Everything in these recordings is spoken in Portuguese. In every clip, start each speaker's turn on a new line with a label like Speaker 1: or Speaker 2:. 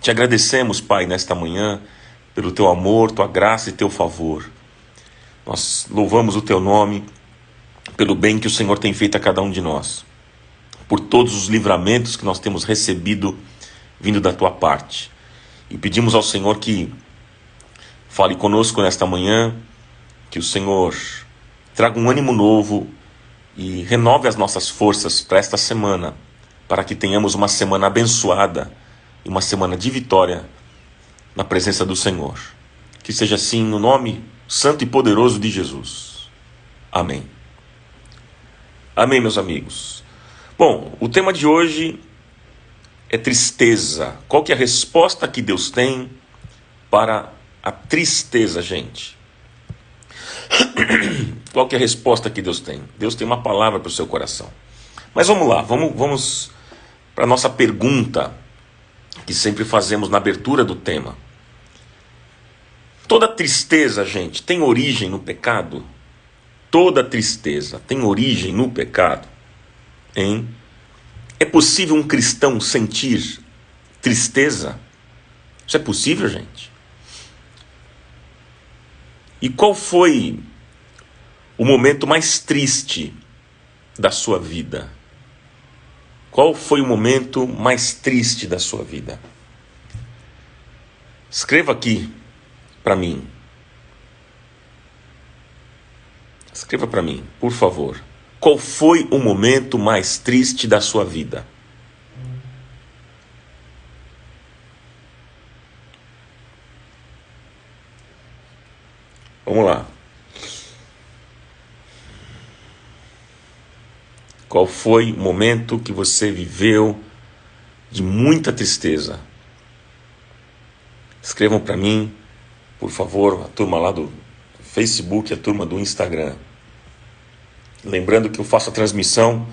Speaker 1: Te agradecemos, Pai, nesta manhã, pelo Teu amor, Tua graça e Teu favor. Nós louvamos o Teu nome pelo bem que o Senhor tem feito a cada um de nós, por todos os livramentos que nós temos recebido vindo da Tua parte. E pedimos ao Senhor que fale conosco nesta manhã, que o Senhor traga um ânimo novo e renove as nossas forças para esta semana, para que tenhamos uma semana abençoada e uma semana de vitória na presença do Senhor. Que seja assim no nome santo e poderoso de Jesus. Amém. Amém, meus amigos. Bom, o tema de hoje é tristeza. Qual que é a resposta que Deus tem para a tristeza, gente? Qual que é a resposta que Deus tem? Deus tem uma palavra para o seu coração. Mas vamos lá, vamos para a nossa pergunta que sempre fazemos na abertura do tema. Toda tristeza, gente, tem origem no pecado? Toda tristeza tem origem no pecado? Hein? É possível um cristão sentir tristeza? Isso é possível, gente? E qual foi o momento mais triste da sua vida? Qual foi o momento mais triste da sua vida? Escreva aqui para mim. Escreva para mim, por favor. Qual foi o momento mais triste da sua vida? Vamos lá. Qual foi o momento que você viveu de muita tristeza? Escrevam para mim, por favor, a turma lá do Facebook, a turma do Instagram. Lembrando que eu faço a transmissão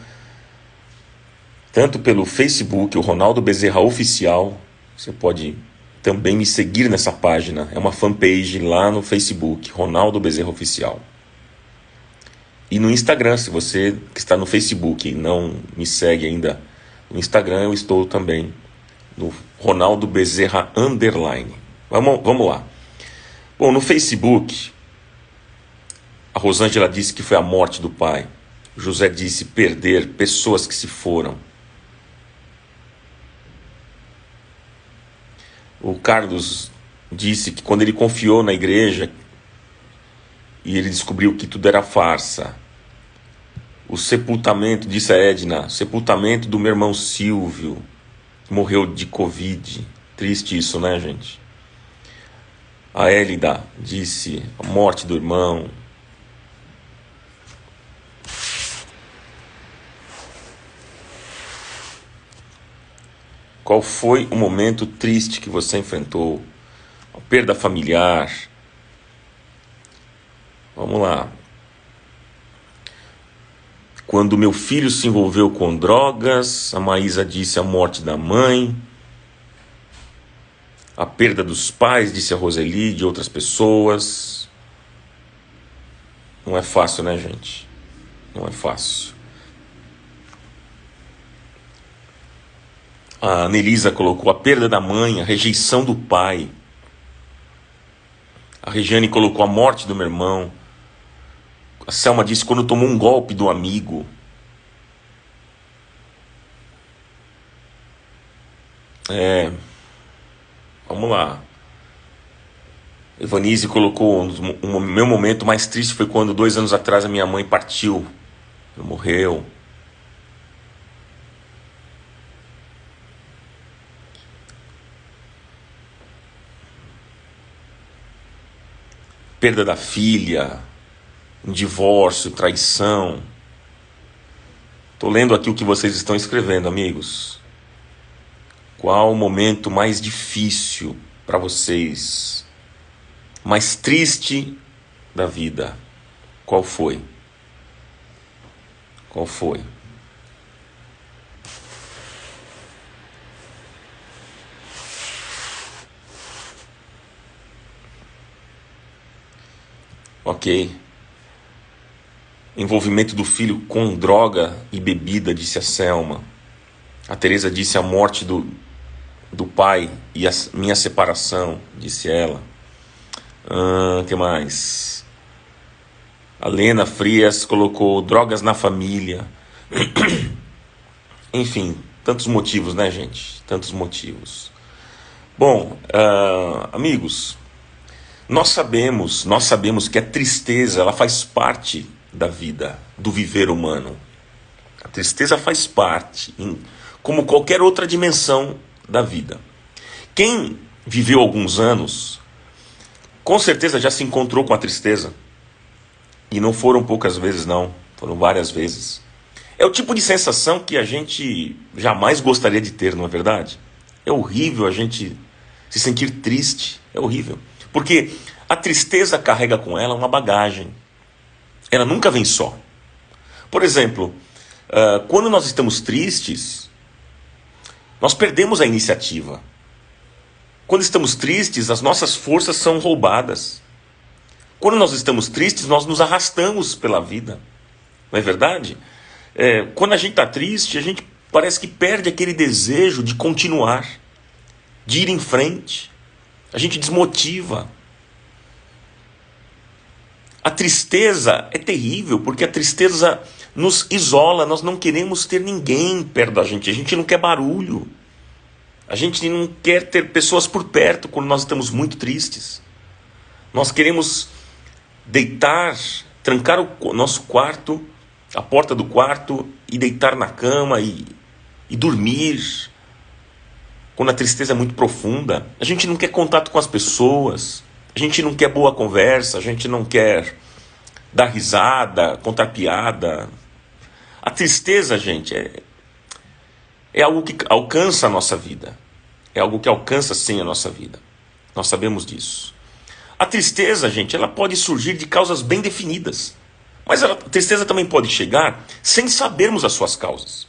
Speaker 1: tanto pelo Facebook, o Ronaldo Bezerra Oficial. Você pode também me seguir nessa página. É uma fanpage lá no Facebook, Ronaldo Bezerra Oficial. E no Instagram, se você que está no Facebook e não me segue ainda no Instagram, eu estou também no Ronaldo Bezerra _. Vamos lá. Bom, no Facebook, a Rosângela disse que foi a morte do pai. José disse perder pessoas que se foram. O Carlos disse que quando ele confiou na igreja e ele descobriu que tudo era farsa. O sepultamento, disse a Edna, o sepultamento do meu irmão Silvio, que morreu de Covid. Triste isso, né, gente? A Élida disse a morte do irmão. Qual foi o momento triste que você enfrentou? A perda familiar. Vamos lá. Quando meu filho se envolveu com drogas, a Maísa disse a morte da mãe. A perda dos pais, disse a Roseli, de outras pessoas. Não é fácil, né, gente? Não é fácil. A Anelisa colocou a perda da mãe, a rejeição do pai. A Regiane colocou a morte do meu irmão. A Selma disse quando tomou um golpe do amigo. Vamos lá. Evanise colocou o meu momento mais triste foi quando 2 anos atrás a minha mãe partiu. Morreu. Perda da filha, um divórcio, traição. Estou lendo aqui o que vocês estão escrevendo, amigos. Qual o momento mais difícil para vocês? Mais triste da vida? Qual foi? Qual foi? Ok. Envolvimento do filho com droga e bebida, disse a Selma. A Teresa disse a morte do do pai e a minha separação, disse ela. Que mais? A Lena Frias colocou drogas na família. Enfim, tantos motivos, né, gente? Tantos motivos. Bom, amigos, nós sabemos que a tristeza, ela faz parte da vida, do viver humano. A tristeza faz parte, como qualquer outra dimensão da vida. Quem viveu alguns anos, com certeza já se encontrou com a tristeza. E não foram poucas vezes, não. Foram várias vezes. É o tipo de sensação que a gente jamais gostaria de ter, não é verdade? É horrível a gente se sentir triste. É horrível. Porque a tristeza carrega com ela uma bagagem. Ela nunca vem só. Por exemplo, quando nós estamos tristes, nós perdemos a iniciativa. Quando estamos tristes, as nossas forças são roubadas. Quando nós estamos tristes, nós nos arrastamos pela vida. Não é verdade? Quando a gente está triste, a gente parece que perde aquele desejo de continuar, de ir em frente. A gente desmotiva. A tristeza é terrível, porque a tristeza nos isola. Nós não queremos ter ninguém perto da gente. A gente não quer barulho. A gente não quer ter pessoas por perto quando nós estamos muito tristes. Nós queremos deitar, trancar o nosso quarto, a porta do quarto, e deitar na cama e dormir. Quando a tristeza é muito profunda, a gente não quer contato com as pessoas, a gente não quer boa conversa, a gente não quer dar risada, contar piada. A tristeza, gente, é algo que alcança a nossa vida. É algo que alcança, sim, a nossa vida. Nós sabemos disso. A tristeza, gente, ela pode surgir de causas bem definidas. Mas a tristeza também pode chegar sem sabermos as suas causas.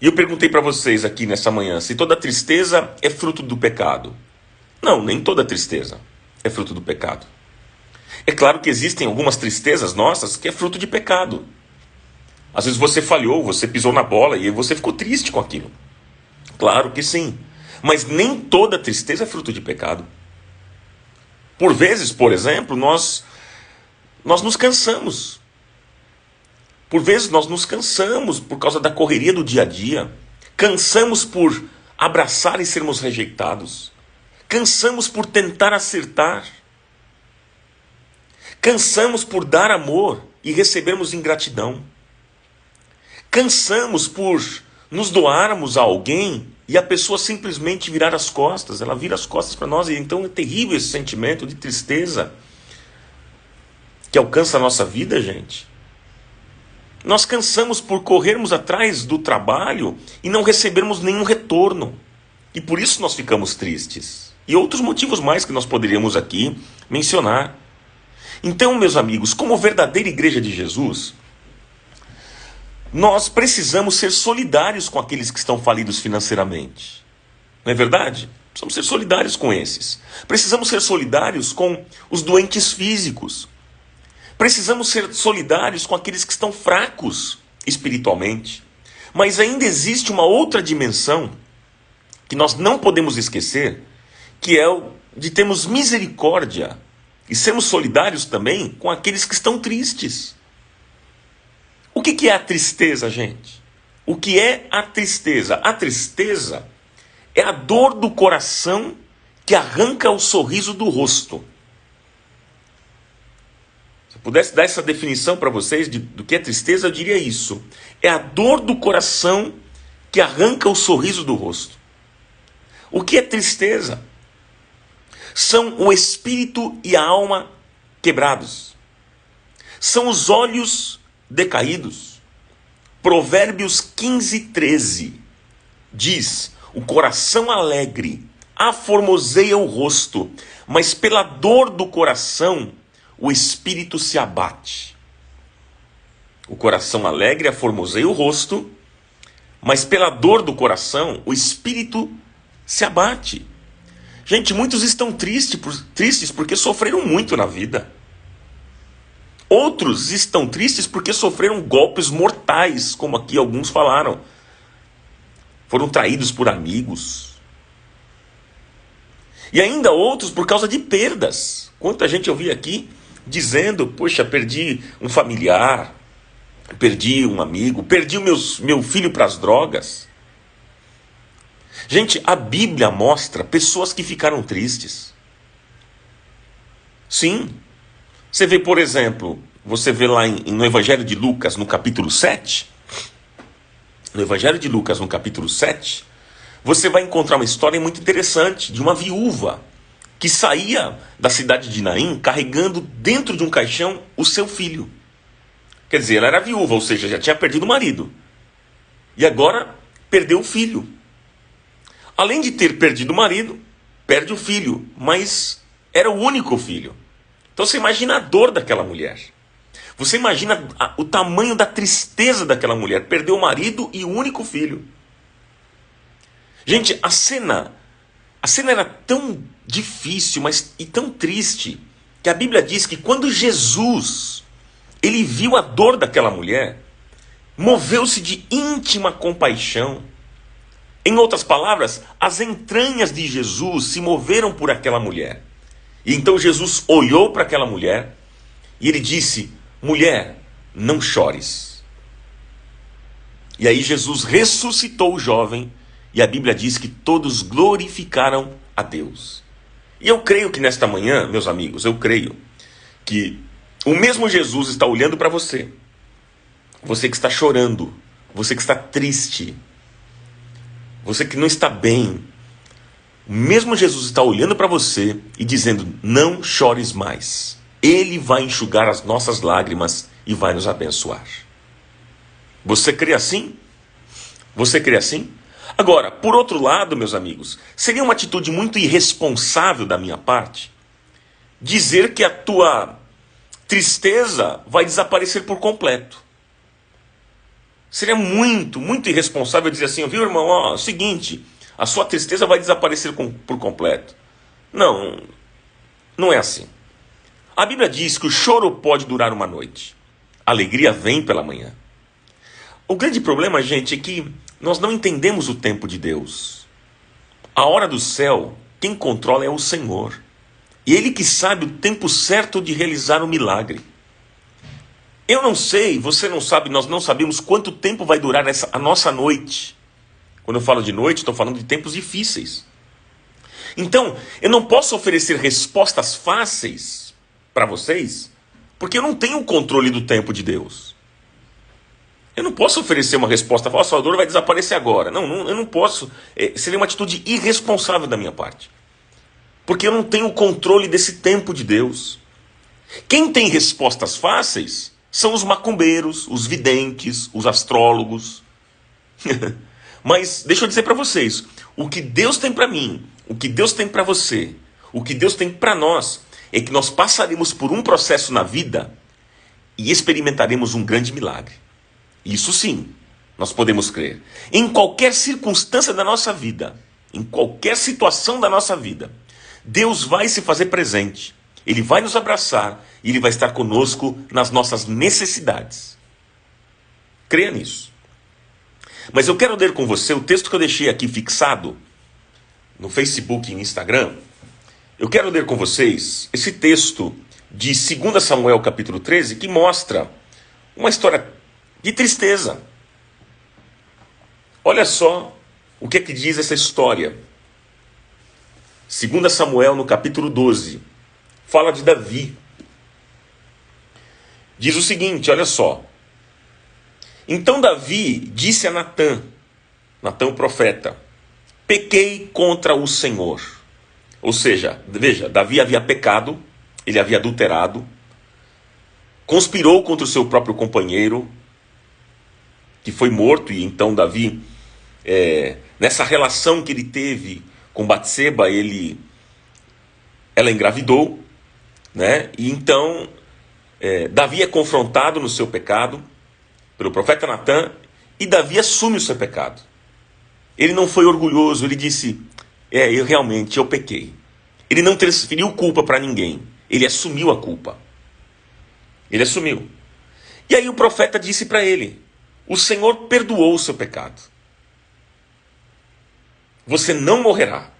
Speaker 1: E eu perguntei para vocês aqui nessa manhã se toda tristeza é fruto do pecado. Não, nem toda tristeza é fruto do pecado. É claro que existem algumas tristezas nossas que é fruto de pecado. Às vezes você falhou, você pisou na bola e você ficou triste com aquilo. Claro que sim. Mas nem toda tristeza é fruto de pecado. Por vezes, por exemplo, nós nos cansamos. Por vezes nós nos cansamos por causa da correria do dia a dia. Cansamos por abraçar e sermos rejeitados. Cansamos por tentar acertar. Cansamos por dar amor e recebermos ingratidão. Cansamos por nos doarmos a alguém e a pessoa simplesmente virar as costas. Ela vira as costas para nós. E então é terrível esse sentimento de tristeza que alcança a nossa vida, gente. Nós cansamos por corrermos atrás do trabalho e não recebermos nenhum retorno. E por isso nós ficamos tristes. E outros motivos mais que nós poderíamos aqui mencionar. Então, meus amigos, como verdadeira igreja de Jesus, nós precisamos ser solidários com aqueles que estão falidos financeiramente. Não é verdade? Precisamos ser solidários com esses. Precisamos ser solidários com os doentes físicos. Precisamos ser solidários com aqueles que estão fracos espiritualmente. Mas ainda existe uma outra dimensão que nós não podemos esquecer, que é o de termos misericórdia e sermos solidários também com aqueles que estão tristes. O que é a tristeza, gente? O que é a tristeza? A tristeza é a dor do coração que arranca o sorriso do rosto. Se eu pudesse dar essa definição para vocês do que é tristeza, eu diria isso. É a dor do coração que arranca o sorriso do rosto. O que é tristeza? São o espírito e a alma quebrados. São os olhos decaídos. Provérbios 15:13 diz: o coração alegre aformoseia o rosto, mas pela dor do coração o espírito se abate. O coração alegre aformoseia o rosto, mas pela dor do coração o espírito se abate. Gente, muitos estão tristes porque sofreram muito na vida. Outros estão tristes porque sofreram golpes mortais, como aqui alguns falaram. foram traídos por amigos. E ainda outros por causa de perdas. Quanta gente eu vi aqui dizendo, poxa, perdi um familiar, perdi um amigo, perdi meu filho para as drogas. Gente, a Bíblia mostra pessoas que ficaram tristes. Sim. Você vê, por exemplo, você vê lá no Evangelho de Lucas, no capítulo 7. No Evangelho de Lucas, no capítulo 7, você vai encontrar uma história muito interessante de uma viúva que saía da cidade de Naim carregando dentro de um caixão o seu filho. Quer dizer, ela era viúva, ou seja, já tinha perdido o marido. E agora perdeu o filho. Além de ter perdido o marido, perde o filho, mas era o único filho. Então você imagina a dor daquela mulher. Você imagina o tamanho da tristeza daquela mulher. Perdeu o marido e o único filho. Gente, a cena era tão difícil, e tão triste, que a Bíblia diz que quando Jesus, ele viu a dor daquela mulher, moveu-se de íntima compaixão. Em outras palavras, as entranhas de Jesus se moveram por aquela mulher. E então Jesus olhou para aquela mulher e ele disse: mulher, não chores. E aí Jesus ressuscitou o jovem e a Bíblia diz que todos glorificaram a Deus. E eu creio que nesta manhã, meus amigos, eu creio que o mesmo Jesus está olhando para você. Você que está chorando, você que está triste, você que não está bem. O mesmo Jesus está olhando para você e dizendo: não chores mais. Ele vai enxugar as nossas lágrimas e vai nos abençoar. Você crê assim? Você crê assim? Agora, por outro lado, meus amigos, seria uma atitude muito irresponsável da minha parte dizer que a tua tristeza vai desaparecer por completo. Seria muito, muito irresponsável dizer assim: viu, irmão, ó, é o seguinte, a sua tristeza vai desaparecer por completo. Não, não é assim. A Bíblia diz que o choro pode durar uma noite. A alegria vem pela manhã. O grande problema, gente, é que nós não entendemos o tempo de Deus. A hora do céu, quem controla é o Senhor. E Ele que sabe o tempo certo de realizar o milagre. Eu não sei, você não sabe, nós não sabemos quanto tempo vai durar a nossa noite. Quando eu falo de noite, estou falando de tempos difíceis. Então, eu não posso oferecer respostas fáceis para vocês, porque eu não tenho o controle do tempo de Deus. Eu não posso oferecer uma resposta: a sua dor vai desaparecer agora. Não, eu não posso. Seria uma atitude irresponsável da minha parte. Porque eu não tenho o controle desse tempo de Deus. Quem tem respostas fáceis são os macumbeiros, os videntes, os astrólogos. Mas deixa eu dizer para vocês, o que Deus tem para mim, o que Deus tem para você, o que Deus tem para nós, é que nós passaremos por um processo na vida e experimentaremos um grande milagre. Isso sim, nós podemos crer. Em qualquer circunstância da nossa vida, em qualquer situação da nossa vida, Deus vai se fazer presente. Ele vai nos abraçar e Ele vai estar conosco nas nossas necessidades. Creia nisso. Mas eu quero ler com você o texto que eu deixei aqui fixado no Facebook e no Instagram. Eu quero ler com vocês esse texto de 2 Samuel capítulo 13, que mostra uma história de tristeza. Olha só o que é que diz essa história. 2 Samuel no capítulo 12, fala de Davi. Diz o seguinte, olha só. Então Davi disse a Natã o profeta: pequei contra o Senhor. Ou seja, veja, Davi havia pecado, ele havia adulterado, conspirou contra o seu próprio companheiro, que foi morto, e então Davi, nessa relação que ele teve com Batseba, ela engravidou, né? E então Davi é confrontado no seu pecado pelo profeta Natã, e Davi assume o seu pecado. Ele não foi orgulhoso, ele disse: eu pequei. Ele não transferiu culpa para ninguém, ele assumiu a culpa. Ele assumiu. E aí o profeta disse para ele: o Senhor perdoou o seu pecado. Você não morrerá.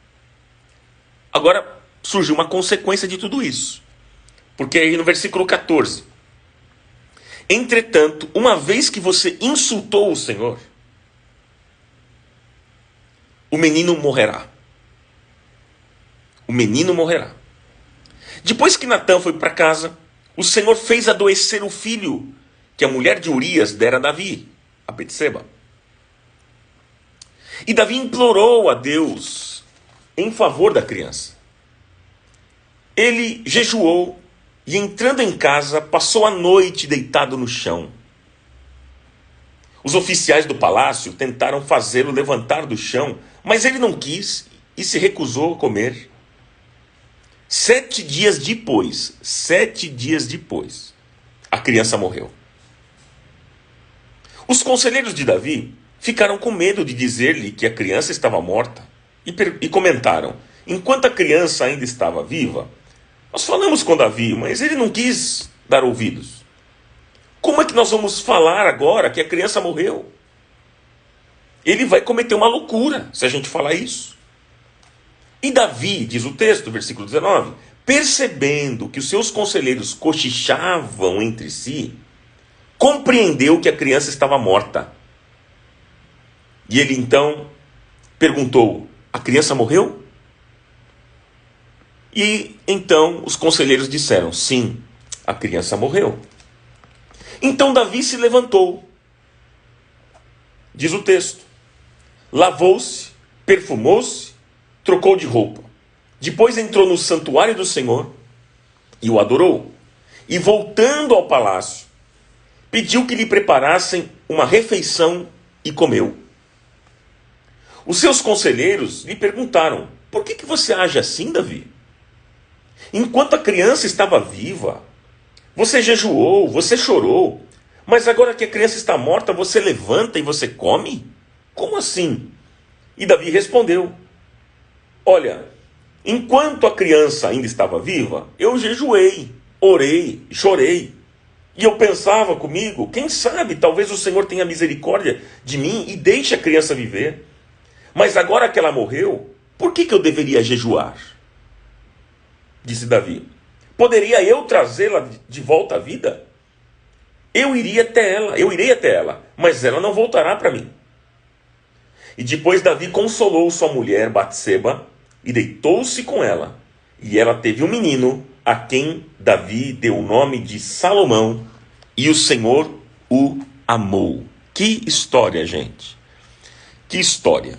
Speaker 1: Agora, surgiu uma consequência de tudo isso. Porque aí no versículo 14. Entretanto, uma vez que você insultou o Senhor, o menino morrerá. O menino morrerá. Depois que Natã foi para casa, o Senhor fez adoecer o filho que a mulher de Urias dera a Davi, a Betseba. E Davi implorou a Deus em favor da criança. Ele jejuou e, entrando em casa, passou a noite deitado no chão. Os oficiais do palácio tentaram fazê-lo levantar do chão, mas ele não quis e se recusou a comer. 7 dias depois, a criança morreu. Os conselheiros de Davi ficaram com medo de dizer-lhe que a criança estava morta e comentaram: enquanto a criança ainda estava viva, nós falamos com Davi, mas ele não quis dar ouvidos. Como é que nós vamos falar agora que a criança morreu? Ele vai cometer uma loucura se a gente falar isso. E Davi, diz o texto, versículo 19, percebendo que os seus conselheiros cochichavam entre si, compreendeu que a criança estava morta. E ele então perguntou: a criança morreu? E então os conselheiros disseram: sim, a criança morreu. Então Davi se levantou, diz o texto, lavou-se, perfumou-se, trocou de roupa. Depois entrou no santuário do Senhor e o adorou. E voltando ao palácio, pediu que lhe preparassem uma refeição e comeu. Os seus conselheiros lhe perguntaram: por que você age assim, Davi? Enquanto a criança estava viva, você jejuou, você chorou, mas agora que a criança está morta, você levanta e você come? Como assim? E Davi respondeu: olha, enquanto a criança ainda estava viva, eu jejuei, orei, chorei. E eu pensava comigo: quem sabe, talvez o Senhor tenha misericórdia de mim e deixe a criança viver. Mas agora que ela morreu, por que eu deveria jejuar? Disse Davi: poderia eu trazê-la de volta à vida? Eu irei até ela, mas ela não voltará para mim. E depois Davi consolou sua mulher Batseba e deitou-se com ela. E ela teve um menino, a quem Davi deu o nome de Salomão, e o Senhor o amou. Que história, gente! Que história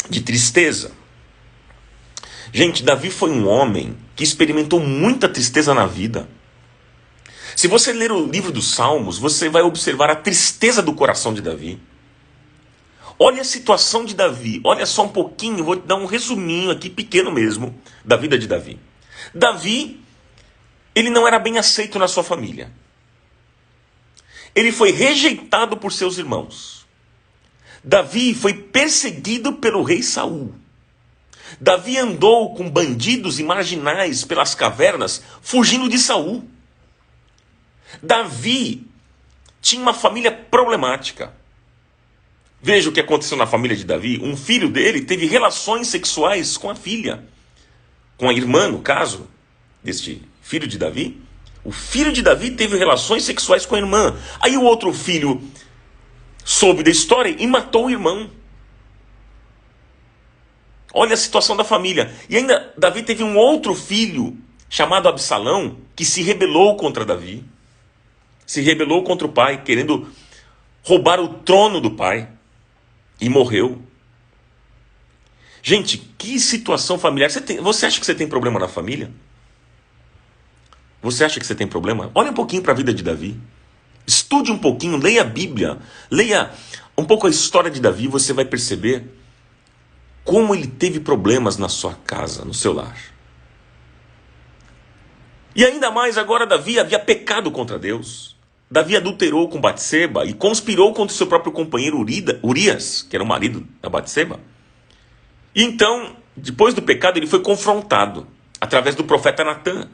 Speaker 1: de tristeza. Gente, Davi foi um homem que experimentou muita tristeza na vida. Se você ler o livro dos Salmos, você vai observar a tristeza do coração de Davi. Olha a situação de Davi, olha só um pouquinho, vou te dar um resuminho aqui, pequeno mesmo, da vida de Davi. Davi, ele não era bem aceito na sua família. Ele foi rejeitado por seus irmãos. Davi foi perseguido pelo rei Saul. Davi andou com bandidos e marginais pelas cavernas, fugindo de Saul. Davi tinha uma família problemática. Veja o que aconteceu na família de Davi. Um filho dele teve relações sexuais com a filha, com a irmã, no caso, deste filho de Davi. O filho de Davi teve relações sexuais com a irmã. Aí o outro filho soube da história e matou o irmão. Olha a situação da família. E ainda Davi teve um outro filho, chamado Absalão, que se rebelou contra Davi. Se rebelou contra o pai, querendo roubar o trono do pai. E morreu. Gente, que situação familiar. Você acha que você tem problema na família? Você acha que você tem problema? Olha um pouquinho para a vida de Davi. Estude um pouquinho, leia a Bíblia. Leia um pouco a história de Davi. Você vai perceber como ele teve problemas na sua casa, no seu lar. E ainda mais agora Davi havia pecado contra Deus. Davi adulterou com Batseba e conspirou contra o seu próprio companheiro Urias, que era o marido da Batseba. E então, depois do pecado, ele foi confrontado através do profeta Natã.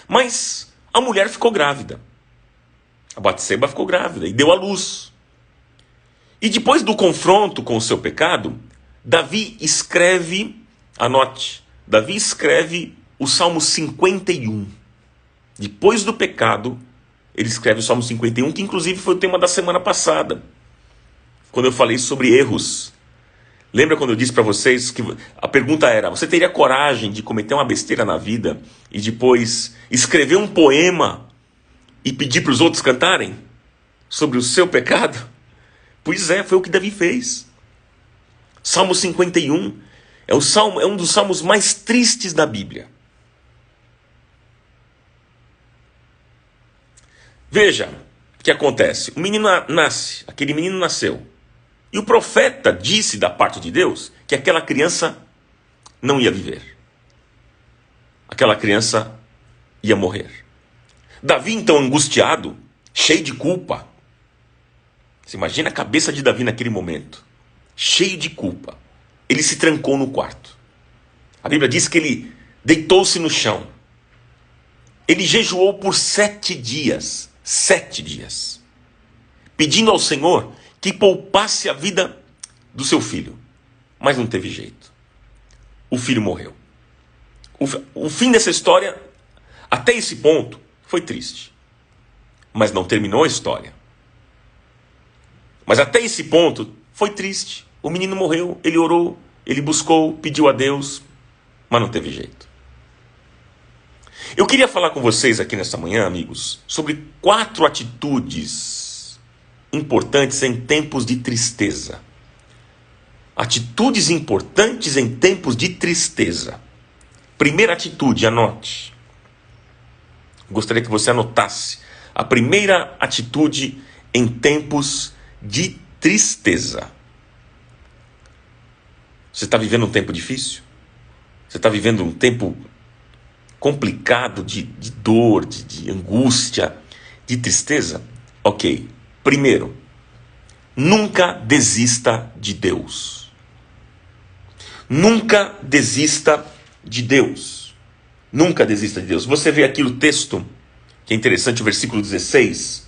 Speaker 1: Mas a mulher ficou grávida. A Batseba ficou grávida e deu à luz. E depois do confronto com o seu pecado, Davi escreve, anote, Davi escreve o Salmo 51. Depois do pecado, ele escreve o Salmo 51, que inclusive foi o tema da semana passada, quando eu falei sobre erros. Lembra quando eu disse para vocês que a pergunta era: você teria coragem de cometer uma besteira na vida e depois escrever um poema e pedir para os outros cantarem sobre o seu pecado? Pois é, foi o que Davi fez. Salmo 51 é um dos salmos mais tristes da Bíblia. Veja o que acontece. O menino nasce, aquele menino nasceu. E o profeta disse da parte de Deus que aquela criança não ia viver. Aquela criança ia morrer. Davi, então, angustiado, cheio de culpa. Você imagina a cabeça de Davi naquele momento. Cheio de culpa. Ele se trancou no quarto. A Bíblia diz que ele deitou-se no chão. Ele jejuou por 7 dias. 7 dias. Pedindo ao Senhor que poupasse a vida do seu filho. Mas não teve jeito. O filho morreu. O fim dessa história, até esse ponto, foi triste. Mas não terminou a história. Mas até esse ponto, foi triste. O menino morreu, ele orou, ele buscou, pediu a Deus, mas não teve jeito. Eu queria falar com vocês aqui nessa manhã, amigos, sobre 4 atitudes importantes em tempos de tristeza. Atitudes importantes em tempos de tristeza. Primeira atitude, anote. Gostaria que você anotasse. A primeira atitude em tempos de tristeza. Você está vivendo um tempo difícil? Você está vivendo um tempo complicado de dor, de angústia, de tristeza? Ok. Primeiro, nunca desista de Deus. Nunca desista de Deus. Nunca desista de Deus. Você vê aqui o texto, que é interessante, o versículo 16.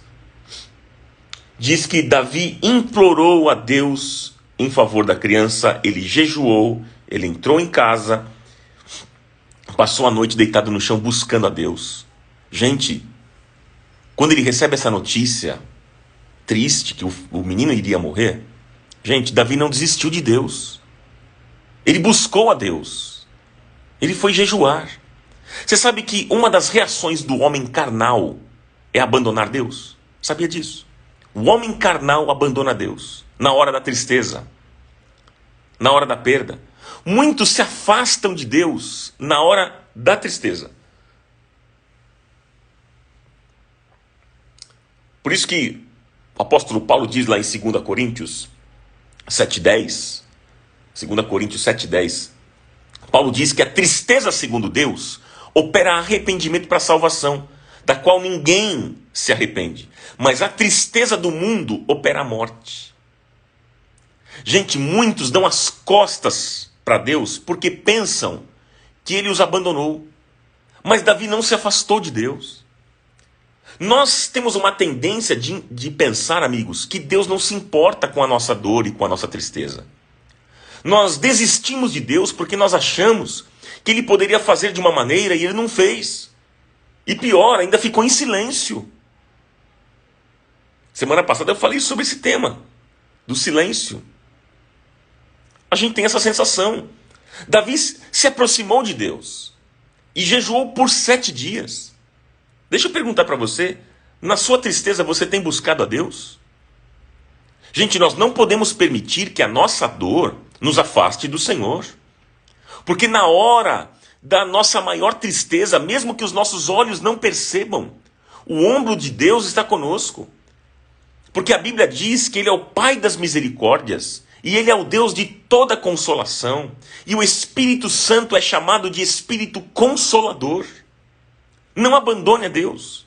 Speaker 1: Diz que Davi implorou a Deus em favor da criança, ele jejuou, ele entrou em casa, passou a noite deitado no chão buscando a Deus. Gente, quando ele recebe essa notícia triste, que o menino iria morrer, gente, Davi não desistiu de Deus. Ele buscou a Deus. Ele foi jejuar. Você sabe que uma das reações do homem carnal é abandonar Deus? Sabia disso? O homem carnal abandona Deus na hora da tristeza, na hora da perda. Muitos se afastam de Deus na hora da tristeza. Por isso que o apóstolo Paulo diz lá em 2 Coríntios 7,10, 2 Coríntios 7,10, Paulo diz que a tristeza, segundo Deus, opera arrependimento para a salvação, da qual ninguém se arrepende. Mas a tristeza do mundo opera a morte. Gente, muitos dão as costas para Deus porque pensam que ele os abandonou. Mas Davi não se afastou de Deus. Nós temos uma tendência de pensar, amigos, que Deus não se importa com a nossa dor e com a nossa tristeza. Nós desistimos de Deus porque nós achamos que ele poderia fazer de uma maneira e ele não fez. E pior, ainda ficou em silêncio. Semana passada eu falei sobre esse tema, do silêncio. A gente tem essa sensação. Davi se aproximou de Deus e jejuou por 7 dias. Deixa eu perguntar para você, na sua tristeza você tem buscado a Deus? Gente, nós não podemos permitir que a nossa dor nos afaste do Senhor. Porque na hora da nossa maior tristeza, mesmo que os nossos olhos não percebam, o ombro de Deus está conosco. Porque a Bíblia diz que Ele é o Pai das misericórdias, e Ele é o Deus de toda consolação, e o Espírito Santo é chamado de Espírito Consolador. Não abandone a Deus.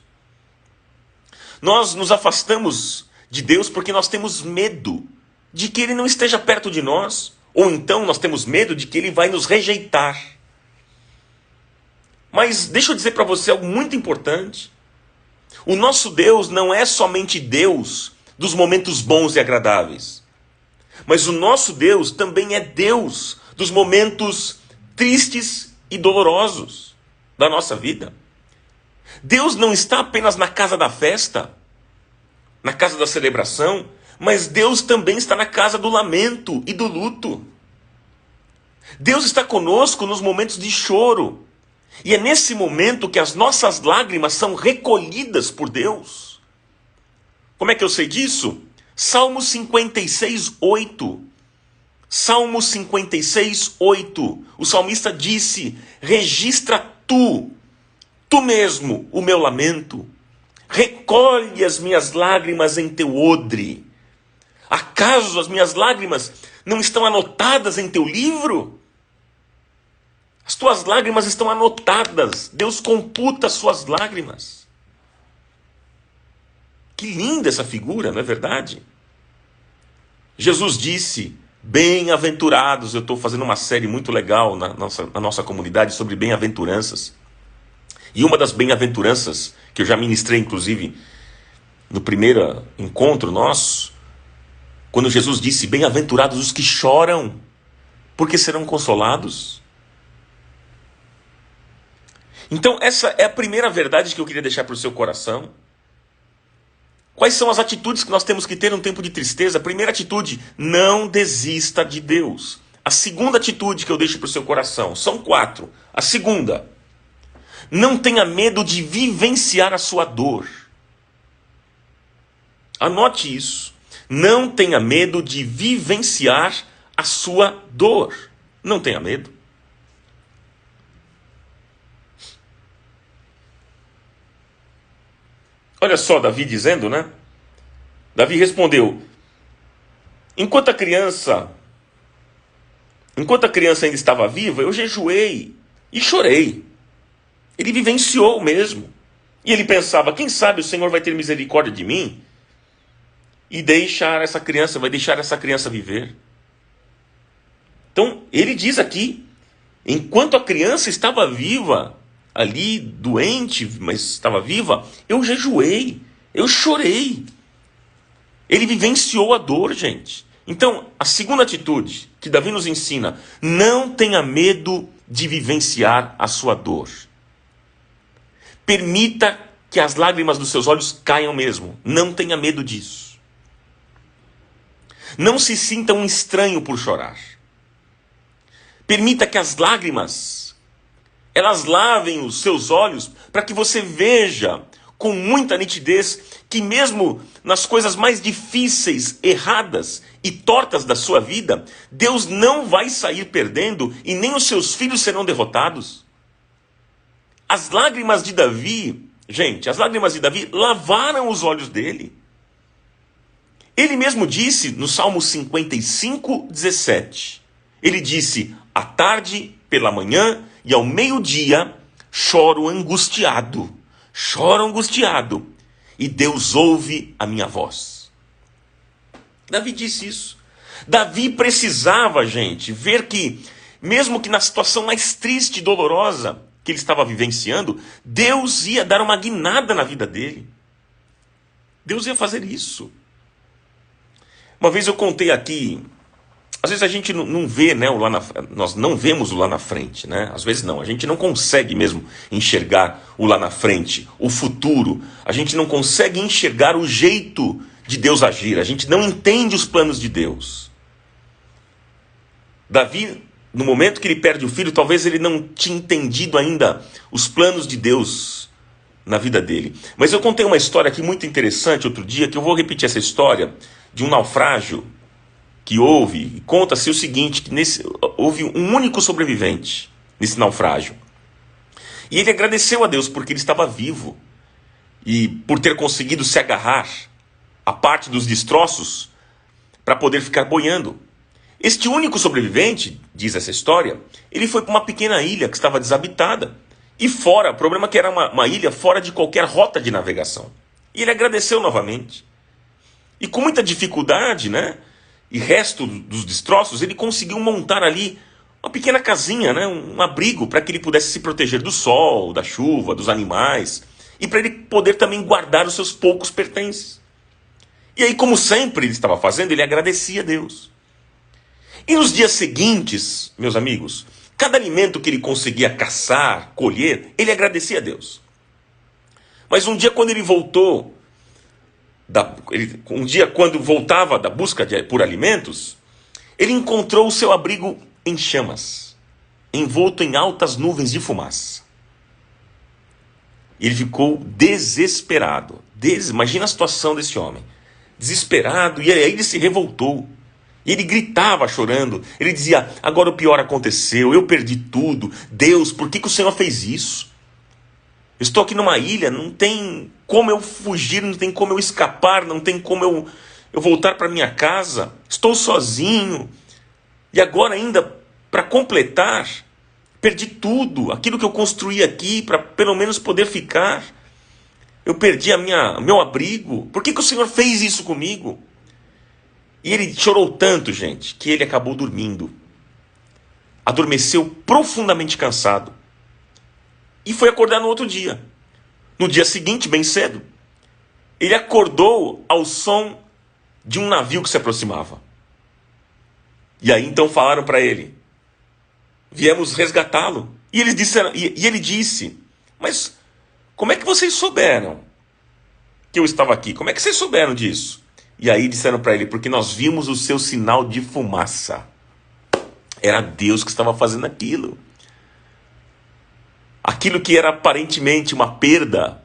Speaker 1: Nós nos afastamos de Deus porque nós temos medo de que Ele não esteja perto de nós, ou então nós temos medo de que Ele vai nos rejeitar. Mas deixa eu dizer para você algo muito importante. O nosso Deus não é somente Deus dos momentos bons e agradáveis. Mas o nosso Deus também é Deus dos momentos tristes e dolorosos da nossa vida. Deus não está apenas na casa da festa, na casa da celebração, mas Deus também está na casa do lamento e do luto. Deus está conosco nos momentos de choro. E é nesse momento que as nossas lágrimas são recolhidas por Deus. Como é que eu sei disso? Salmo 56, 8. Salmo 56, 8. O salmista disse: registra tu mesmo o meu lamento. Recolhe as minhas lágrimas em teu odre. Acaso as minhas lágrimas não estão anotadas em teu livro? As tuas lágrimas estão anotadas. Deus computa as suas lágrimas. Que linda essa figura, não é verdade? Jesus disse: bem-aventurados. Eu estou fazendo uma série muito legal na nossa comunidade sobre bem-aventuranças. E uma das bem-aventuranças, que eu já ministrei inclusive no primeiro encontro nosso, quando Jesus disse: bem-aventurados os que choram, porque serão consolados. Então essa é a primeira verdade que eu queria deixar para o seu coração. Quais são as atitudes que nós temos que ter num tempo de tristeza? A primeira atitude: não desista de Deus. A segunda atitude que eu deixo para o seu coração, são 4. A segunda: não tenha medo de vivenciar a sua dor. Anote isso. Não tenha medo de vivenciar a sua dor. Não tenha medo. Olha só Davi dizendo, né? Davi respondeu: enquanto a criança ainda estava viva, eu jejuei e chorei. Ele vivenciou mesmo. E ele pensava: quem sabe o Senhor vai ter misericórdia de mim e vai deixar essa criança viver. Então, ele diz aqui: enquanto a criança estava viva, ali doente, mas estava viva, eu jejuei, eu chorei. Ele vivenciou a dor, gente. Então, a segunda atitude que Davi nos ensina: não tenha medo de vivenciar a sua dor. Permita que as lágrimas dos seus olhos caiam mesmo. Não tenha medo disso. Não se sinta um estranho por chorar. Permita que as lágrimas, elas lavem os seus olhos, para que você veja com muita nitidez que mesmo nas coisas mais difíceis, erradas e tortas da sua vida, Deus não vai sair perdendo e nem os seus filhos serão derrotados. As lágrimas de Davi, gente, as lágrimas de Davi lavaram os olhos dele. Ele mesmo disse no Salmo 55, 17. Ele disse: à tarde, pela manhã e ao meio-dia, choro angustiado, e Deus ouve a minha voz. Davi disse isso. Davi precisava, gente, ver que, mesmo que na situação mais triste e dolorosa que ele estava vivenciando, Deus ia dar uma guinada na vida dele. Deus ia fazer isso. Uma vez eu contei aqui, às vezes a gente não vê, né, nós não vemos o lá na frente, né? Às vezes não, a gente não consegue mesmo enxergar o lá na frente, o futuro. A gente não consegue enxergar o jeito de Deus agir, a gente não entende os planos de Deus. Davi, no momento que ele perde o filho, talvez ele não tinha entendido ainda os planos de Deus na vida dele. Mas eu contei uma história aqui muito interessante outro dia, que eu vou repetir essa história, de um naufrágio que houve. E conta-se o seguinte, que houve um único sobrevivente nesse naufrágio. E ele agradeceu a Deus porque ele estava vivo e por ter conseguido se agarrar à parte dos destroços para poder ficar boiando. Este único sobrevivente, diz essa história, ele foi para uma pequena ilha que estava desabitada. E fora, o problema é que era uma ilha fora de qualquer rota de navegação. E ele agradeceu novamente. E com muita dificuldade, né, e resto dos destroços, ele conseguiu montar ali uma pequena casinha, né, um abrigo para que ele pudesse se proteger do sol, da chuva, dos animais. E para ele poder também guardar os seus poucos pertences. E aí, como sempre ele estava fazendo, ele agradecia a Deus. E nos dias seguintes, meus amigos, cada alimento que ele conseguia caçar, colher, ele agradecia a Deus. Mas um dia quando ele voltou, quando voltava da busca por alimentos, ele encontrou o seu abrigo em chamas, envolto em altas nuvens de fumaça. Ele ficou desesperado. Imagina a situação desse homem. Desesperado, e aí ele se revoltou. E ele gritava chorando. Ele dizia: agora o pior aconteceu, eu perdi tudo. Deus, por que o Senhor fez isso? Eu estou aqui numa ilha, não tem como eu fugir, não tem como eu escapar, não tem como eu voltar para minha casa. Estou sozinho. E agora ainda, para completar, perdi tudo. Aquilo que eu construí aqui para pelo menos poder ficar. Eu perdi meu abrigo. Por que o Senhor fez isso comigo? E ele chorou tanto, gente, que ele acabou dormindo. Adormeceu profundamente cansado. E foi acordar no outro dia. No dia seguinte, bem cedo, ele acordou ao som de um navio que se aproximava. E aí então falaram para ele: viemos resgatá-lo. E ele disse: mas como é que vocês souberam que eu estava aqui? Como é que vocês souberam disso? E aí disseram para ele: porque nós vimos o seu sinal de fumaça. Era Deus que estava fazendo aquilo. Aquilo que era aparentemente uma perda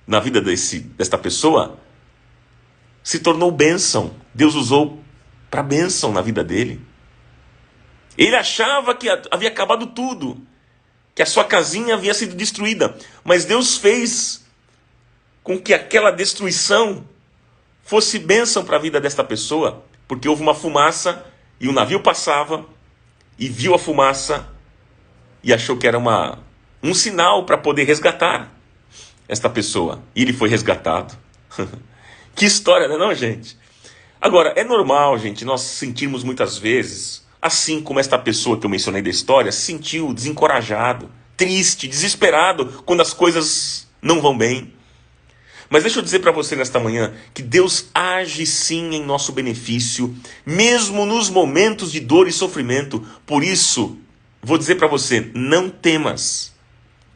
Speaker 1: na vida desta pessoa se tornou bênção. Deus usou para bênção na vida dele. Ele achava que havia acabado tudo, que a sua casinha havia sido destruída, mas Deus fez com que aquela destruição fosse bênção para a vida desta pessoa, porque houve uma fumaça e o navio passava e viu a fumaça e achou que era um sinal para poder resgatar esta pessoa. E ele foi resgatado. Que história, não é não, gente? Agora, é normal, gente, nós sentirmos muitas vezes, assim como esta pessoa que eu mencionei da história, se sentiu desencorajado, triste, desesperado quando as coisas não vão bem. Mas deixa eu dizer para você nesta manhã que Deus age sim em nosso benefício, mesmo nos momentos de dor e sofrimento. Por isso, vou dizer para você: não temas,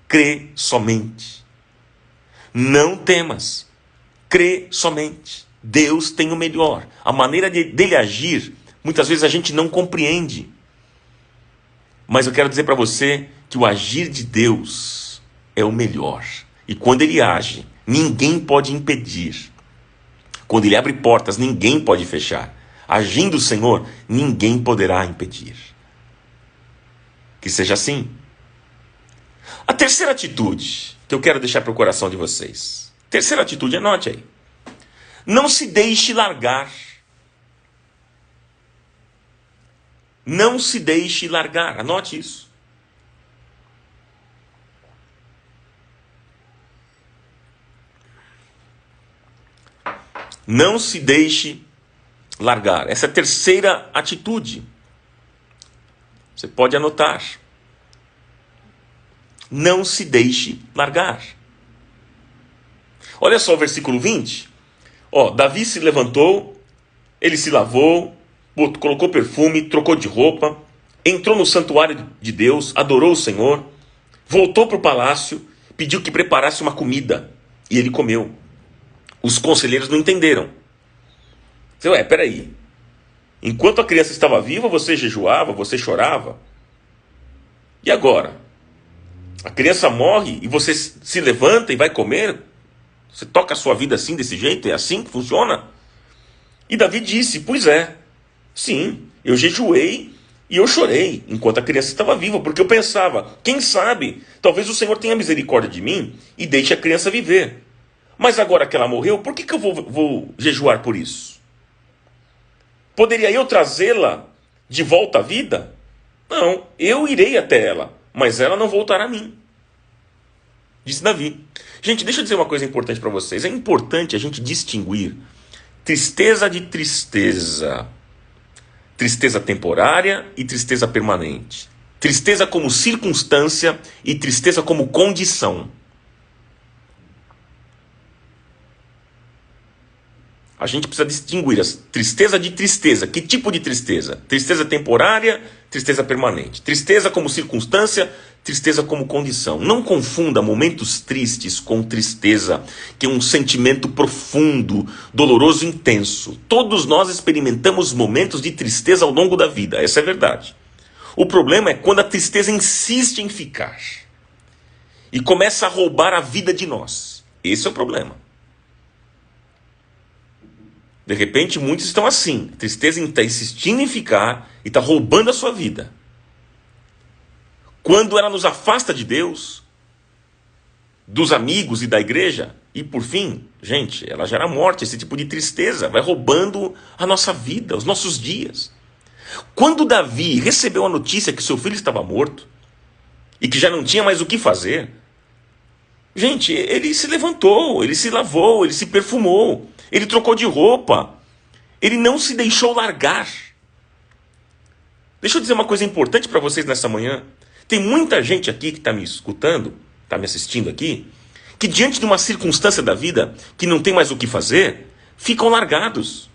Speaker 1: crê somente. Não temas, crê somente. Deus tem o melhor. A maneira dele agir, muitas vezes a gente não compreende. Mas eu quero dizer para você que o agir de Deus é o melhor. E quando ele age, ninguém pode impedir. Quando ele abre portas, ninguém pode fechar. Agindo o Senhor, ninguém poderá impedir. Que seja assim. A terceira atitude que eu quero deixar para o coração de vocês. Terceira atitude, anote aí. Não se deixe largar. Não se deixe largar. Anote isso. Não se deixe largar. Essa é a terceira atitude. Você pode anotar. Não se deixe largar. Olha só o versículo 20. Davi se levantou, ele se lavou, colocou perfume, trocou de roupa, entrou no santuário de Deus, adorou o Senhor, voltou para o palácio, pediu que preparasse uma comida, e ele comeu. Os conselheiros não entenderam. Peraí. Enquanto a criança estava viva, você jejuava, você chorava. E agora? A criança morre e você se levanta e vai comer? Você toca a sua vida assim, desse jeito? É assim que funciona? E Davi disse: pois é, sim, eu jejuei e eu chorei enquanto a criança estava viva, porque eu pensava: quem sabe, talvez o Senhor tenha misericórdia de mim e deixe a criança viver. Mas agora que ela morreu, por que eu vou jejuar por isso? Poderia eu trazê-la de volta à vida? Não, eu irei até ela, mas ela não voltará a mim. Disse Davi. Gente, deixa eu dizer uma coisa importante para vocês. É importante a gente distinguir tristeza de tristeza. Tristeza temporária e tristeza permanente. Tristeza como circunstância e tristeza como condição. A gente precisa distinguir a tristeza de tristeza. Que tipo de tristeza? Tristeza temporária, tristeza permanente. Tristeza como circunstância, tristeza como condição. Não confunda momentos tristes com tristeza, que é um sentimento profundo, doloroso e intenso. Todos nós experimentamos momentos de tristeza ao longo da vida, essa é a verdade. O problema é quando a tristeza insiste em ficar e começa a roubar a vida de nós. Esse é o problema. De repente, muitos estão assim. A tristeza está insistindo em ficar e está roubando a sua vida. Quando ela nos afasta de Deus, dos amigos e da igreja, e por fim, gente, ela gera morte, esse tipo de tristeza, vai roubando a nossa vida, os nossos dias. Quando Davi recebeu a notícia que seu filho estava morto, e que já não tinha mais o que fazer, gente, ele se levantou, ele se lavou, ele se perfumou, ele trocou de roupa, ele não se deixou largar. Deixa eu dizer uma coisa importante para vocês nessa manhã. Tem muita gente aqui que está me escutando, está me assistindo aqui, que diante de uma circunstância da vida que não tem mais o que fazer, ficam largados,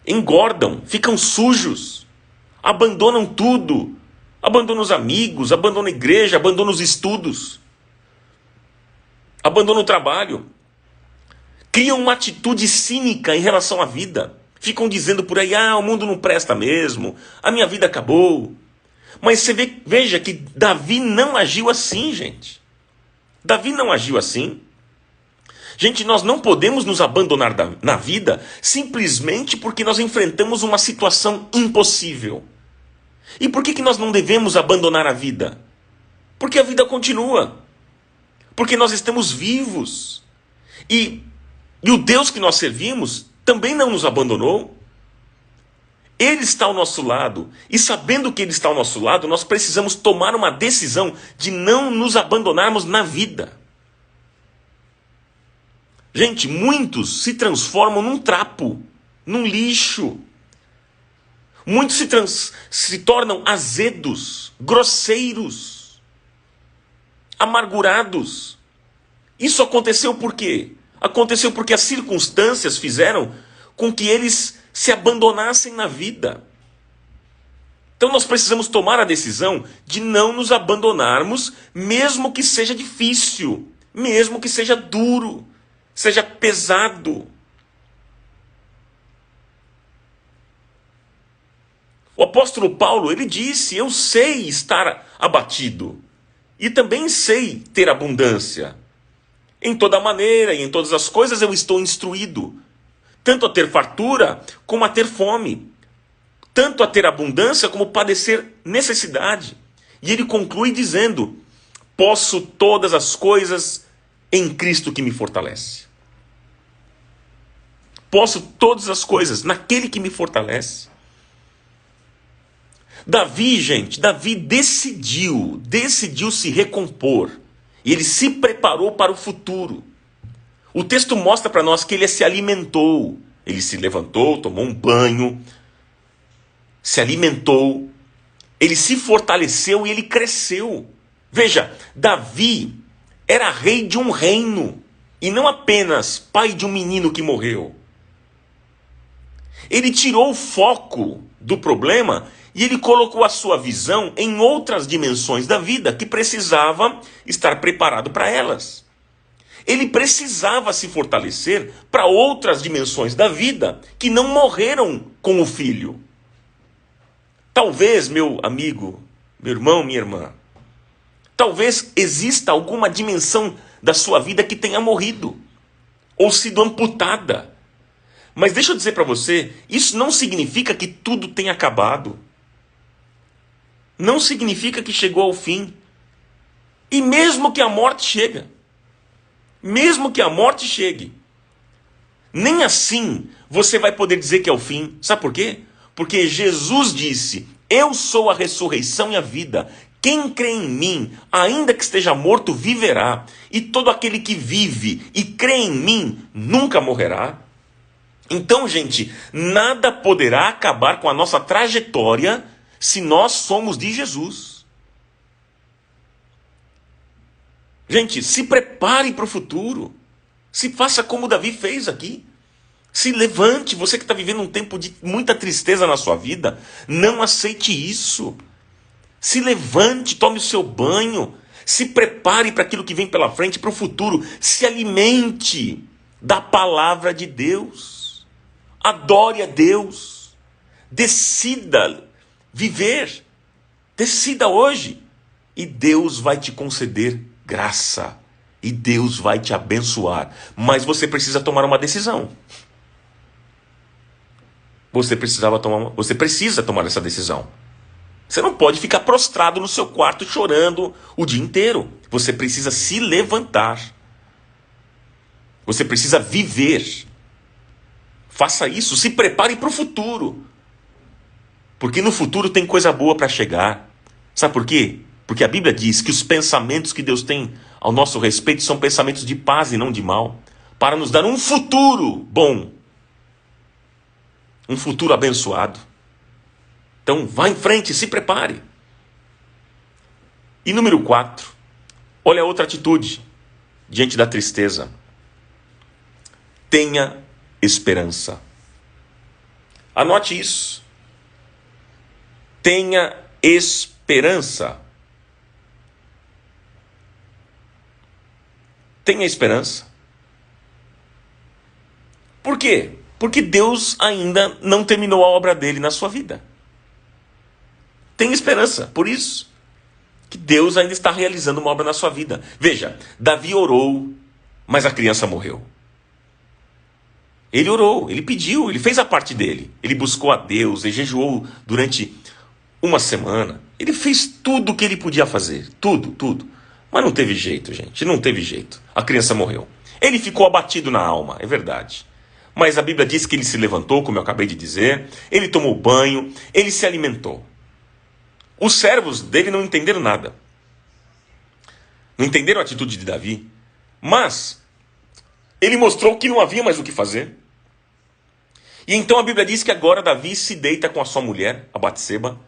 Speaker 1: engordam, ficam sujos, abandonam tudo, abandonam os amigos, abandonam a igreja, abandonam os estudos, abandonam o trabalho, criam uma atitude cínica em relação à vida, ficam dizendo por aí, o mundo não presta mesmo, a minha vida acabou. Mas você veja que Davi não agiu assim, gente. Davi não agiu assim. Gente, nós não podemos nos abandonar na vida simplesmente porque nós enfrentamos uma situação impossível. E por que nós não devemos abandonar a vida? Porque a vida continua. Porque nós estamos vivos. E o Deus que nós servimos também não nos abandonou. Ele está ao nosso lado. E sabendo que Ele está ao nosso lado, nós precisamos tomar uma decisão de não nos abandonarmos na vida. Gente, muitos se transformam num trapo, num lixo. Muitos se tornam azedos, grosseiros, amargurados. Isso aconteceu por quê? Aconteceu porque as circunstâncias fizeram com que eles se abandonassem na vida. Então nós precisamos tomar a decisão de não nos abandonarmos, mesmo que seja difícil, mesmo que seja duro, seja pesado. O apóstolo Paulo, ele disse, eu sei estar abatido e também sei ter abundância. Em toda maneira e em todas as coisas eu estou instruído, tanto a ter fartura como a ter fome, tanto a ter abundância como padecer necessidade. E ele conclui dizendo, posso todas as coisas em Cristo que me fortalece. Posso todas as coisas naquele que me fortalece. Davi, gente, Davi decidiu se recompor. E ele se preparou para o futuro. O texto mostra para nós que ele se alimentou. Ele se levantou, tomou um banho, se alimentou, ele se fortaleceu e ele cresceu. Veja, Davi era rei de um reino e não apenas pai de um menino que morreu. Ele tirou o foco do problema e ele colocou a sua visão em outras dimensões da vida que precisava estar preparado para elas. Ele precisava se fortalecer para outras dimensões da vida que não morreram com o filho. Talvez, meu amigo, meu irmão, minha irmã, talvez exista alguma dimensão da sua vida que tenha morrido ou sido amputada. Mas deixa eu dizer para você, isso não significa que tudo tenha acabado. Não significa que chegou ao fim. E mesmo que a morte chegue, nem assim você vai poder dizer que é o fim. Sabe por quê? Porque Jesus disse, eu sou a ressurreição e a vida. Quem crê em mim, ainda que esteja morto, viverá. E todo aquele que vive e crê em mim, nunca morrerá. Então, gente, nada poderá acabar com a nossa trajetória se nós somos de Jesus. Gente, se prepare para o futuro. Se faça como Davi fez aqui. Se levante, você que está vivendo um tempo de muita tristeza na sua vida, não aceite isso. Se levante, tome o seu banho, se prepare para aquilo que vem pela frente, para o futuro. Se alimente da palavra de Deus. Adore a Deus. Decida viver. Decida hoje. E Deus vai te conceder graça. E Deus vai te abençoar. Mas você precisa tomar uma decisão. Você precisa tomar essa decisão. Você não pode ficar prostrado no seu quarto chorando o dia inteiro. Você precisa se levantar. Você precisa viver. Faça isso, se prepare para o futuro. Porque no futuro tem coisa boa para chegar. Sabe por quê? Porque a Bíblia diz que os pensamentos que Deus tem ao nosso respeito são pensamentos de paz e não de mal, para nos dar um futuro bom. Um futuro abençoado. Então, vá em frente, se prepare. E número 4, olha a outra atitude diante da tristeza. Tenha esperança. Anote isso. Tenha esperança. Tenha esperança. Por quê? Porque Deus ainda não terminou a obra dele na sua vida. Tenha esperança, por isso que Deus ainda está realizando uma obra na sua vida. Veja, Davi orou, mas a criança morreu. Ele orou, ele pediu, ele fez a parte dele. Ele buscou a Deus, ele jejuou durante uma semana. Ele fez tudo o que ele podia fazer, tudo. Mas não teve jeito, gente, não teve jeito. A criança morreu. Ele ficou abatido na alma, é verdade. Mas a Bíblia diz que ele se levantou, como eu acabei de dizer, ele tomou banho, ele se alimentou. Os servos dele não entenderam nada. Não entenderam a atitude de Davi. Mas ele mostrou que não havia mais o que fazer. E então a Bíblia diz que agora Davi se deita com a sua mulher, a Batseba.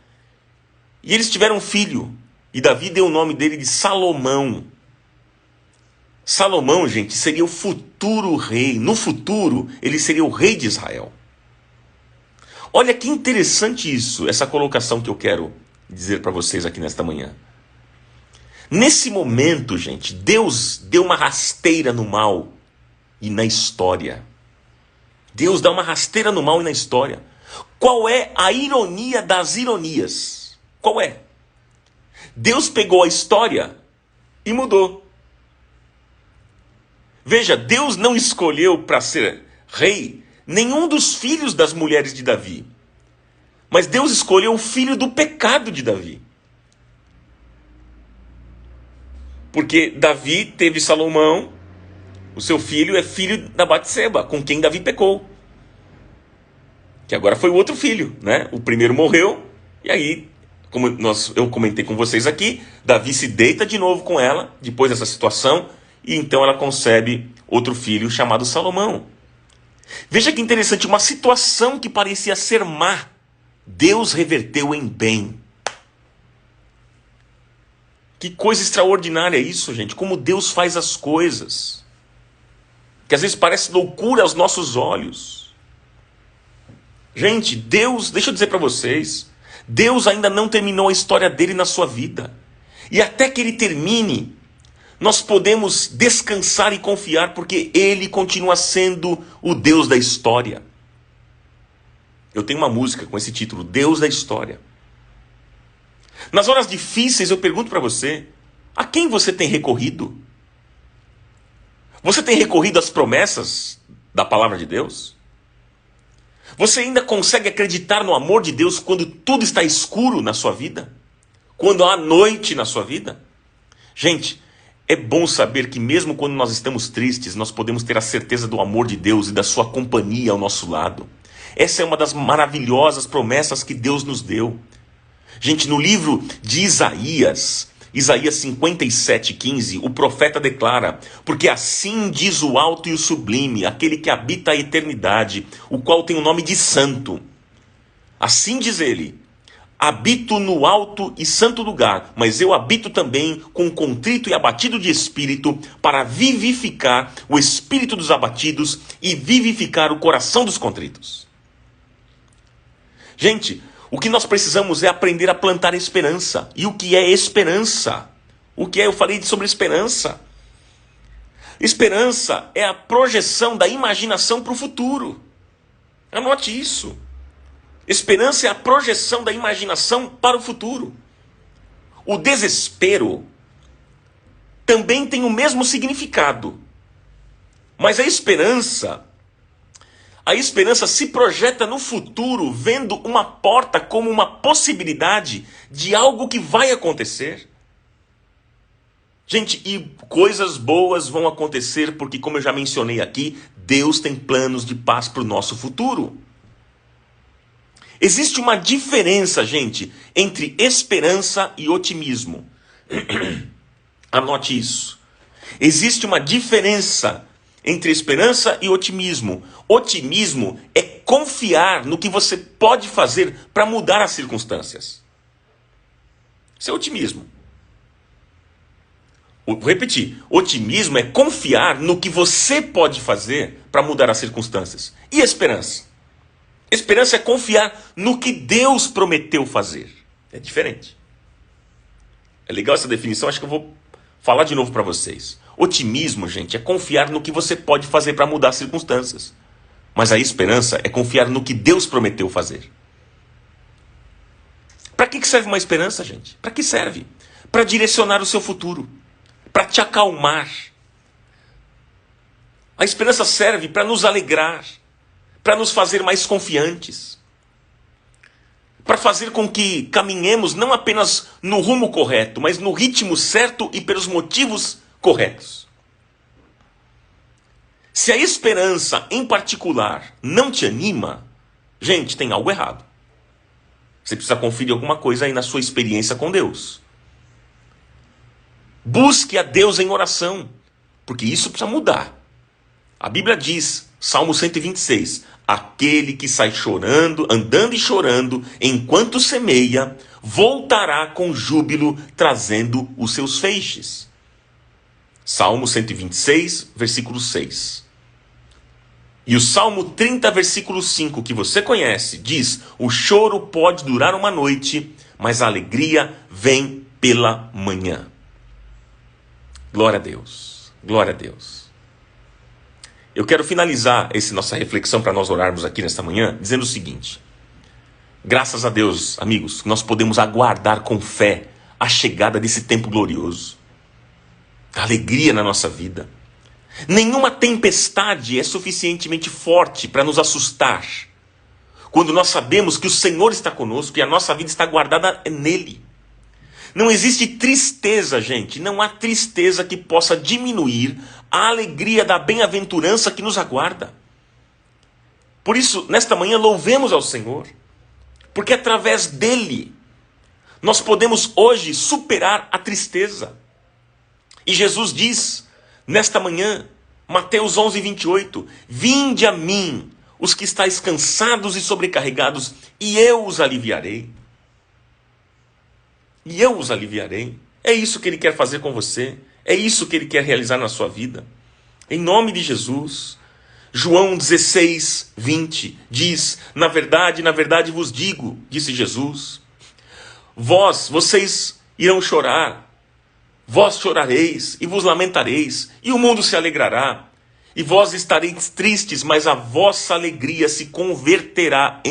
Speaker 1: E eles tiveram um filho. E Davi deu o nome dele de Salomão. Salomão, gente, seria o futuro rei. No futuro, ele seria o rei de Israel. Olha que interessante isso, essa colocação que eu quero dizer para vocês aqui nesta manhã. Nesse momento, gente, Deus deu uma rasteira no mal e na história. Deus dá uma rasteira no mal e na história. Qual é a ironia das ironias? Qual é? Deus pegou a história e mudou. Veja, Deus não escolheu para ser rei nenhum dos filhos das mulheres de Davi. Mas Deus escolheu o filho do pecado de Davi. Porque Davi teve Salomão, o seu filho é filho da Batseba, com quem Davi pecou. Que agora foi o outro filho, né? O primeiro morreu, e aí, como eu comentei com vocês aqui, Davi se deita de novo com ela, depois dessa situação, e então ela concebe outro filho chamado Salomão. Veja que interessante, uma situação que parecia ser má, Deus reverteu em bem. Que coisa extraordinária isso, gente. Como Deus faz as coisas. Que às vezes parece loucura aos nossos olhos. Gente, Deus, deixa eu dizer para vocês, Deus ainda não terminou a história dele na sua vida. E até que ele termine, nós podemos descansar e confiar, porque ele continua sendo o Deus da história. Eu tenho uma música com esse título, Deus da História. Nas horas difíceis eu pergunto para você, a quem você tem recorrido? Você tem recorrido às promessas da palavra de Deus? Você ainda consegue acreditar no amor de Deus quando tudo está escuro na sua vida? Quando há noite na sua vida? Gente, é bom saber que mesmo quando nós estamos tristes, nós podemos ter a certeza do amor de Deus e da sua companhia ao nosso lado. Essa é uma das maravilhosas promessas que Deus nos deu. Gente, no livro de Isaías 57:15, o profeta declara: porque assim diz o alto e o sublime, aquele que habita a eternidade, o qual tem o nome de santo. Assim diz ele: habito no alto e santo lugar, mas eu habito também com contrito e abatido de espírito, para vivificar o espírito dos abatidos e vivificar o coração dos contritos. Gente, o que nós precisamos é aprender a plantar esperança. E o que é esperança? O que é? Eu falei sobre esperança. Esperança é a projeção da imaginação para o futuro. Anote isso. Esperança é a projeção da imaginação para o futuro. O desespero também tem o mesmo significado. Mas a esperança se projeta no futuro, vendo uma porta como uma possibilidade de algo que vai acontecer. Gente, e coisas boas vão acontecer porque, como eu já mencionei aqui, Deus tem planos de paz para o nosso futuro. Existe uma diferença, gente, entre esperança e otimismo. Anote isso. Existe uma diferença entre esperança e otimismo. Otimismo é confiar no que você pode fazer para mudar as circunstâncias. Isso é otimismo. Vou repetir. Otimismo é confiar no que você pode fazer para mudar as circunstâncias. E esperança? Esperança é confiar no que Deus prometeu fazer. É diferente. É legal essa definição, acho que eu vou falar de novo para vocês. Otimismo, gente, é confiar no que você pode fazer para mudar as circunstâncias. Mas a esperança é confiar no que Deus prometeu fazer. Para que serve uma esperança, gente? Para que serve? Para direcionar o seu futuro. Para te acalmar. A esperança serve para nos alegrar. Para nos fazer mais confiantes. Para fazer com que caminhemos não apenas no rumo correto, mas no ritmo certo e pelos motivos corretos. Se a esperança, em particular, não te anima, gente, tem algo errado. Você precisa conferir alguma coisa aí na sua experiência com Deus. Busque a Deus em oração, porque isso precisa mudar. A Bíblia diz, Salmo 126, aquele que sai chorando, andando e chorando, enquanto semeia, voltará com júbilo, trazendo os seus feixes. Salmo 126, versículo 6. E o Salmo 30, versículo 5, que você conhece, diz, o choro pode durar uma noite, mas a alegria vem pela manhã. Glória a Deus, glória a Deus. Eu quero finalizar essa nossa reflexão para nós orarmos aqui nesta manhã, dizendo o seguinte. Graças a Deus, amigos, nós podemos aguardar com fé a chegada desse tempo glorioso. A alegria na nossa vida. Nenhuma tempestade é suficientemente forte para nos assustar. Quando nós sabemos que o Senhor está conosco e a nossa vida está guardada nele. Não existe tristeza, gente. Não há tristeza que possa diminuir a alegria da bem-aventurança que nos aguarda. Por isso, nesta manhã, louvemos ao Senhor. Porque através dele, nós podemos hoje superar a tristeza. E Jesus diz, nesta manhã, Mateus 11, 28, vinde a mim, os que estáis cansados e sobrecarregados, e eu os aliviarei. E eu os aliviarei. É isso que ele quer fazer com você. É isso que ele quer realizar na sua vida. Em nome de Jesus. João 16, 20 diz, na verdade vos digo, disse Jesus, vocês irão chorar, vós chorareis e vos lamentareis, e o mundo se alegrará, e vós estareis tristes, mas a vossa alegria se converterá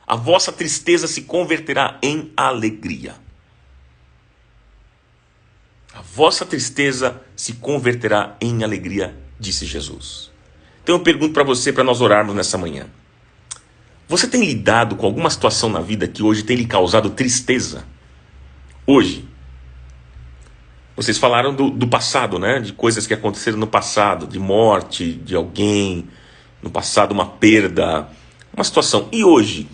Speaker 1: a vossa tristeza se converterá em alegria. A vossa tristeza se converterá em alegria, disse Jesus. Então eu pergunto para você, para nós orarmos nessa manhã. Você tem lidado com alguma situação na vida que hoje tem lhe causado tristeza? Hoje. Vocês falaram do passado, né? De coisas que aconteceram no passado, de morte de alguém, no passado uma perda, uma situação. E hoje?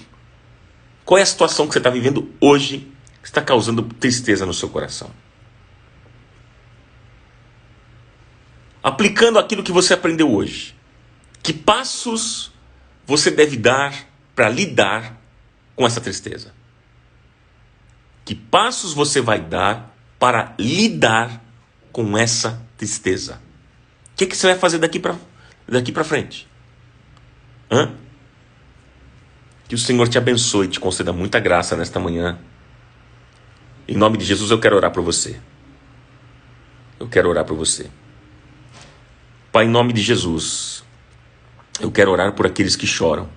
Speaker 1: Qual é a situação que você está vivendo hoje que está causando tristeza no seu coração? Aplicando aquilo que você aprendeu hoje. Que passos você deve dar para lidar com essa tristeza? Que passos você vai dar para lidar com essa tristeza? O que você vai fazer daqui para frente? Que o Senhor te abençoe e te conceda muita graça nesta manhã. Em nome de Jesus eu quero orar por você. Eu quero orar por você. Pai, em nome de Jesus, eu quero orar por aqueles que choram.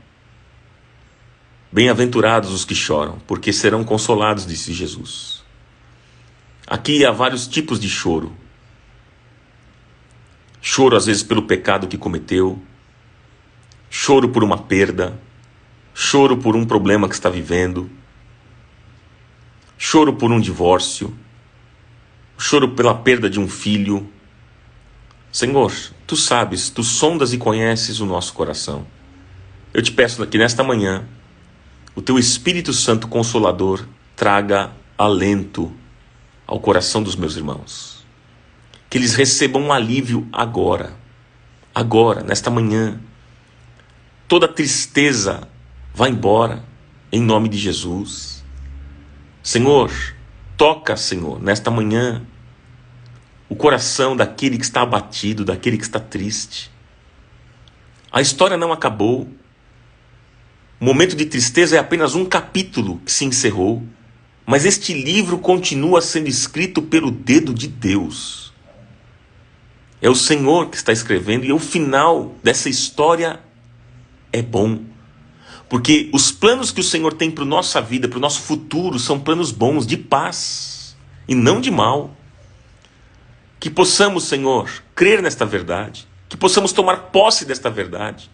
Speaker 1: Bem-aventurados os que choram, porque serão consolados, disse Jesus. Aqui há vários tipos de choro. Choro às vezes pelo pecado que cometeu. Choro por uma perda. Choro por um problema que está vivendo. Choro por um divórcio. Choro pela perda de um filho. Senhor, Tu sabes, Tu sondas e conheces o nosso coração. Eu te peço que nesta manhã, o Teu Espírito Santo Consolador traga alento ao coração dos meus irmãos. Que eles recebam um alívio agora, nesta manhã. Toda tristeza vai embora, em nome de Jesus. Senhor, toca, Senhor, nesta manhã, o coração daquele que está abatido, daquele que está triste. A história não acabou. O momento de tristeza é apenas um capítulo que se encerrou, mas este livro continua sendo escrito pelo dedo de Deus. É o Senhor que está escrevendo e o final dessa história é bom. Porque os planos que o Senhor tem para a nossa vida, para o nosso futuro, são planos bons, de paz e não de mal. Que possamos, Senhor, crer nesta verdade, que possamos tomar posse desta verdade.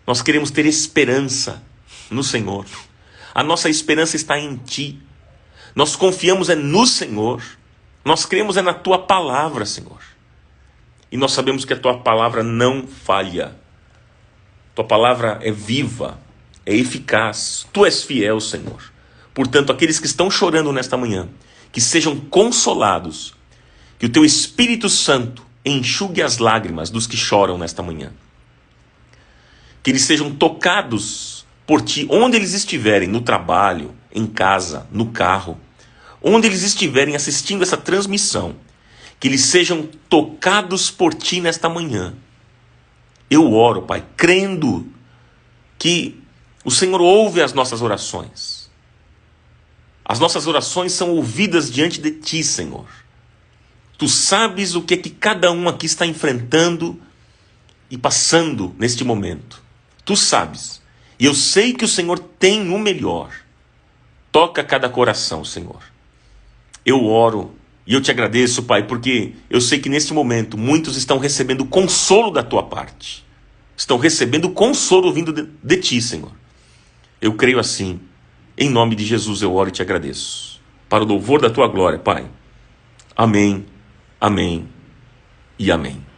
Speaker 1: Nós queremos ter esperança no Senhor. A nossa esperança está em Ti. Nós confiamos no Senhor. Nós cremos na Tua palavra, Senhor. E nós sabemos que a Tua palavra não falha. Tua palavra é viva, é eficaz. Tu és fiel, Senhor. Portanto, aqueles que estão chorando nesta manhã, que sejam consolados, que o Teu Espírito Santo enxugue as lágrimas dos que choram nesta manhã. Que eles sejam tocados por Ti, onde eles estiverem, no trabalho, em casa, no carro, onde eles estiverem assistindo essa transmissão, que eles sejam tocados por Ti nesta manhã. Eu oro, Pai, crendo que o Senhor ouve as nossas orações. As nossas orações são ouvidas diante de Ti, Senhor. Tu sabes o que cada um aqui está enfrentando e passando neste momento. Tu sabes. E eu sei que o Senhor tem o melhor. Toca cada coração, Senhor. Eu oro e eu te agradeço, Pai, porque eu sei que neste momento muitos estão recebendo consolo da Tua parte. Estão recebendo consolo vindo de Ti, Senhor. Eu creio assim. Em nome de Jesus eu oro e te agradeço. Para o louvor da Tua glória, Pai. Amém, amém e amém.